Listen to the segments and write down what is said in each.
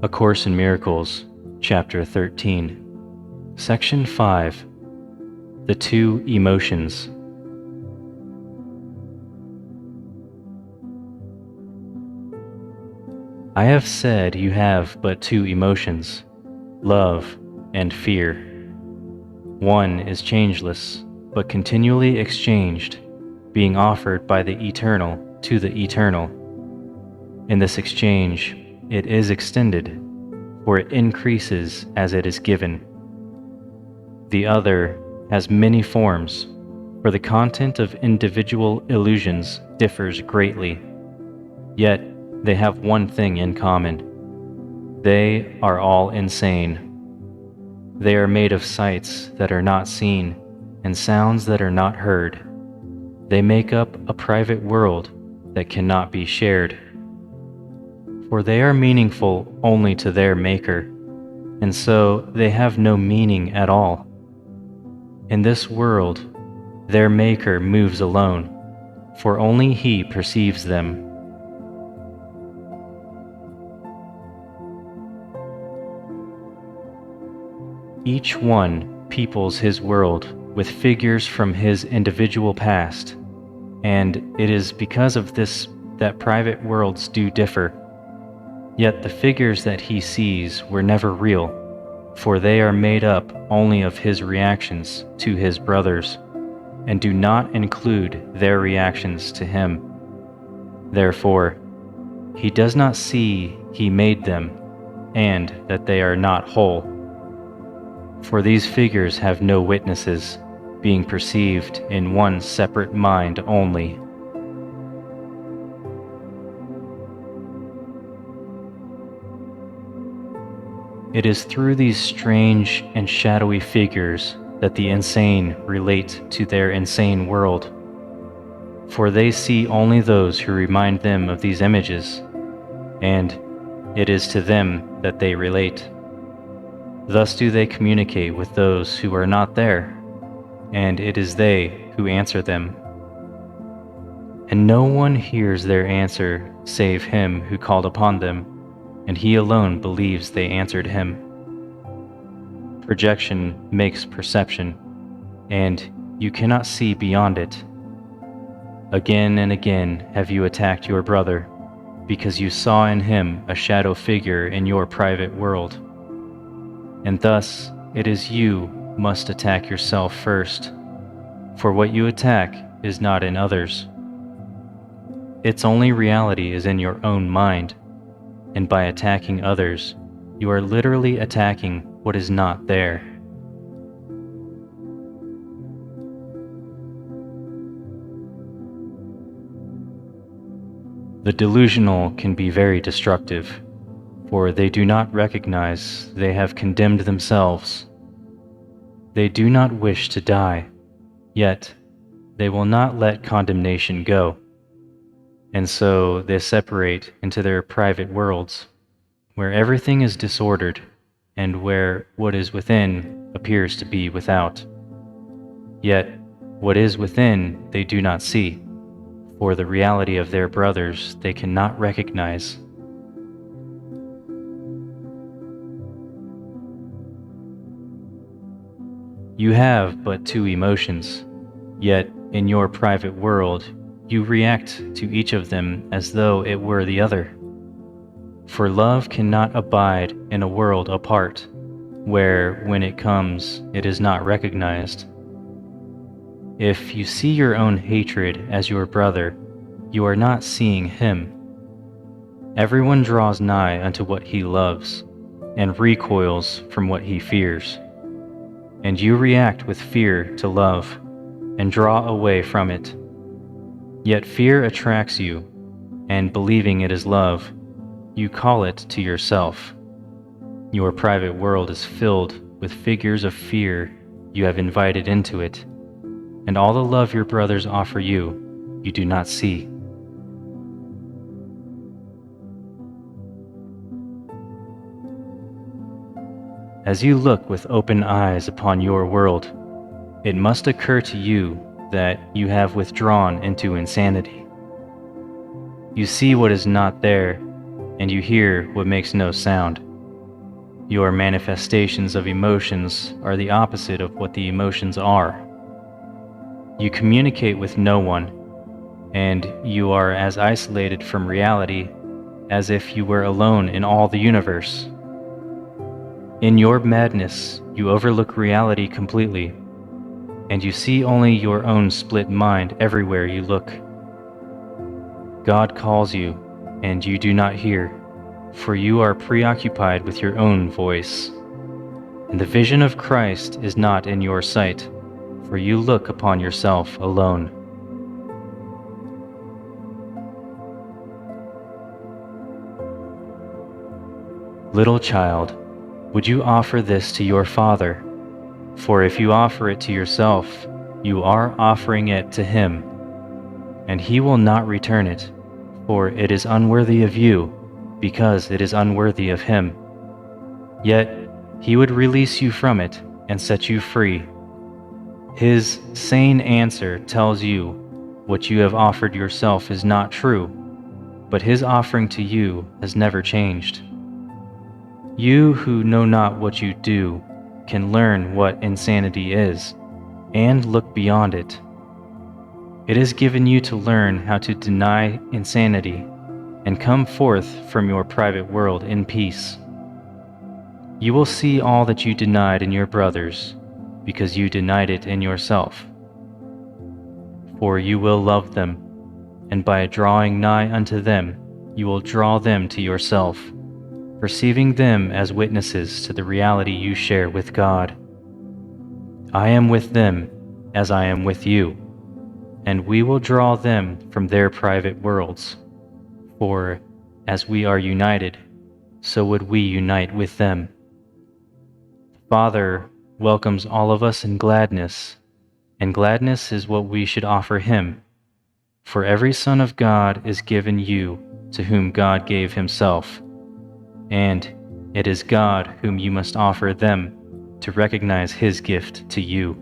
A Course in Miracles, Chapter 13, Section 5, The Two Emotions. I have said you have but two emotions, love and fear. One is changeless, but continually exchanged, being offered by the eternal to the eternal. In this exchange, it is extended, for it increases as it is given. The other has many forms, for the content of individual illusions differs greatly, yet they have one thing in common. They are all insane. They are made of sights that are not seen and sounds that are not heard. They make up a private world that cannot be shared. For they are meaningful only to their maker, and so they have no meaning at all. In this world, their maker moves alone, for only he perceives them. Each one peoples his world with figures from his individual past, and it is because of this that private worlds do differ. Yet the figures that he sees were never real, for they are made up only of his reactions to his brothers, and do not include their reactions to him. Therefore, he does not see he made them, and that they are not whole. For these figures have no witnesses, being perceived in one separate mind only. It is through these strange and shadowy figures that the insane relate to their insane world, for they see only those who remind them of these images, and it is to them that they relate. Thus do they communicate with those who are not there, and it is they who answer them. And no one hears their answer save him who called upon them, and he alone believes they answered him. Projection makes perception, and you cannot see beyond it. Again and again have you attacked your brother, because you saw in him a shadow figure in your private world. And thus it is you must attack yourself first, for what you attack is not in others. Its only reality is in your own mind, and by attacking others, you are literally attacking what is not there. The delusional can be very destructive, for they do not recognize they have condemned themselves. They do not wish to die, yet they will not let condemnation go. And so they separate into their private worlds, where everything is disordered, and where what is within appears to be without. Yet what is within they do not see, for the reality of their brothers they cannot recognize. You have but two emotions, yet in your private world you react to each of them as though it were the other. For love cannot abide in a world apart, where when it comes it is not recognized. If you see your own hatred as your brother, you are not seeing him. Everyone draws nigh unto what he loves, and recoils from what he fears. And you react with fear to love, and draw away from it. Yet fear attracts you, and believing it is love, you call it to yourself. Your private world is filled with figures of fear you have invited into it, and all the love your brothers offer you, you do not see. As you look with open eyes upon your world, it must occur to you that you have withdrawn into insanity. You see what is not there, and you hear what makes no sound. Your manifestations of emotions are the opposite of what the emotions are. You communicate with no one, and you are as isolated from reality as if you were alone in all the universe. In your madness, you overlook reality completely, and you see only your own split mind everywhere you look. God calls you, and you do not hear, for you are preoccupied with your own voice. And the vision of Christ is not in your sight, for you look upon yourself alone. Little child, would you offer this to your Father? For if you offer it to yourself, you are offering it to Him, and He will not return it, for it is unworthy of you, because it is unworthy of Him. Yet He would release you from it and set you free. His sane answer tells you what you have offered yourself is not true, but His offering to you has never changed. You who know not what you do can learn what insanity is, and look beyond it. It is given you to learn how to deny insanity and come forth from your private world in peace. You will see all that you denied in your brothers, because you denied it in yourself. For you will love them, and by drawing nigh unto them, you will draw them to yourself, perceiving them as witnesses to the reality you share with God. I am with them as I am with you, and we will draw them from their private worlds. For as we are united, so would we unite with them. The Father welcomes all of us in gladness, and gladness is what we should offer Him. For every Son of God is given you to whom God gave Himself, and it is God whom you must offer them to recognize His gift to you.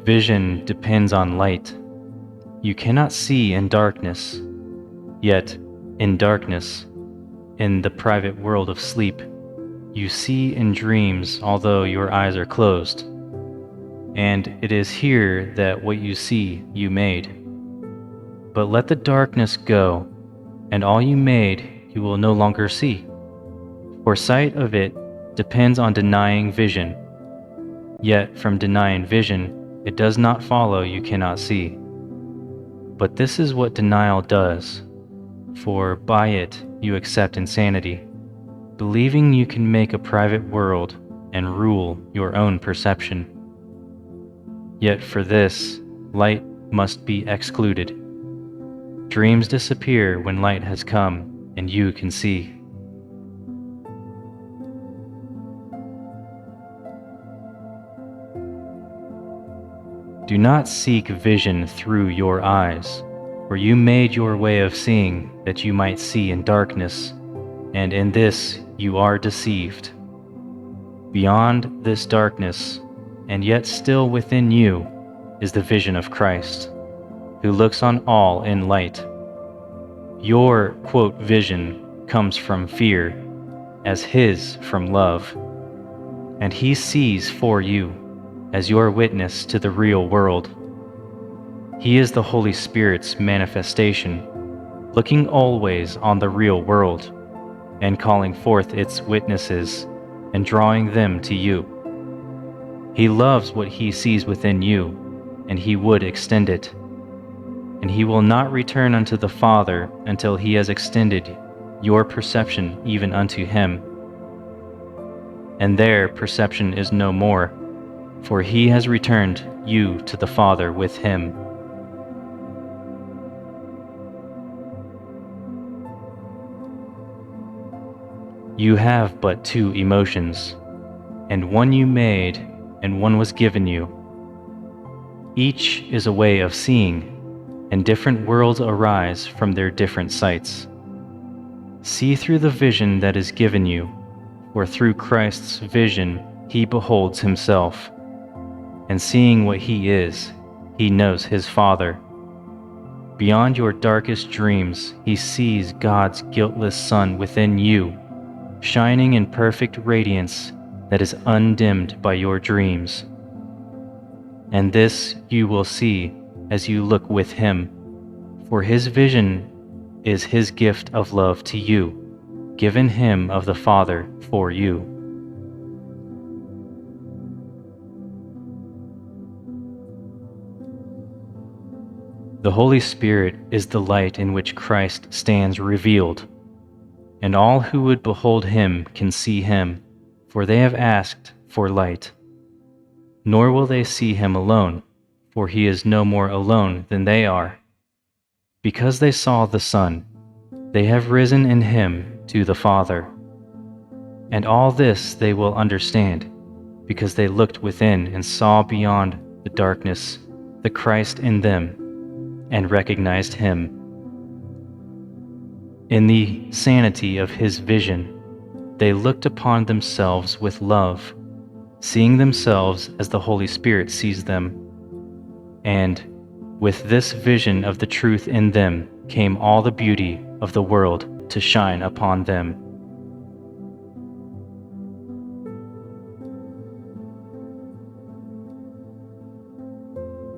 Vision depends on light. You cannot see in darkness, yet in darkness, in the private world of sleep, you see in dreams although your eyes are closed. And it is here that what you see you made. But let the darkness go, and all you made you will no longer see. For sight of it depends on denying vision. Yet from denying vision, it does not follow you cannot see. But this is what denial does, for by it you accept insanity, believing you can make a private world and rule your own perception. Yet for this, light must be excluded. Dreams disappear when light has come and you can see. Do not seek vision through your eyes, for you made your way of seeing that you might see in darkness, and in this you are deceived. Beyond this darkness, and yet still within you, is the vision of Christ, who looks on all in light. Your, quote, vision comes from fear, as His from love, and He sees for you as your witness to the real world. He is the Holy Spirit's manifestation, looking always on the real world, and calling forth its witnesses and drawing them to you. He loves what He sees within you, and He would extend it. And He will not return unto the Father until He has extended your perception even unto Him. And there perception is no more, for He has returned you to the Father with Him. You have but two emotions, and one you made, and one was given you. Each is a way of seeing, and different worlds arise from their different sights. See through the vision that is given you, for through Christ's vision He beholds Himself, and seeing what He is, He knows His Father, Beyond your darkest dreams, he sees God's guiltless Son within you, shining in perfect radiance that is undimmed by your dreams. And this you will see as you look with him, for his vision is his gift of love to you, given him of the Father for you. The Holy Spirit is the light in which Christ stands revealed, and all who would behold him can see him, for they have asked for light. Nor will they see him alone, for he is no more alone than they are. Because they saw the Son, they have risen in him to the Father. And all this they will understand, because they looked within and saw beyond the darkness the Christ in them, and recognized him. In the sanity of his vision, they looked upon themselves with love, seeing themselves as the Holy Spirit sees them. And with this vision of the truth in them came all the beauty of the world to shine upon them.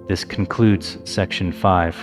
This concludes Section 5.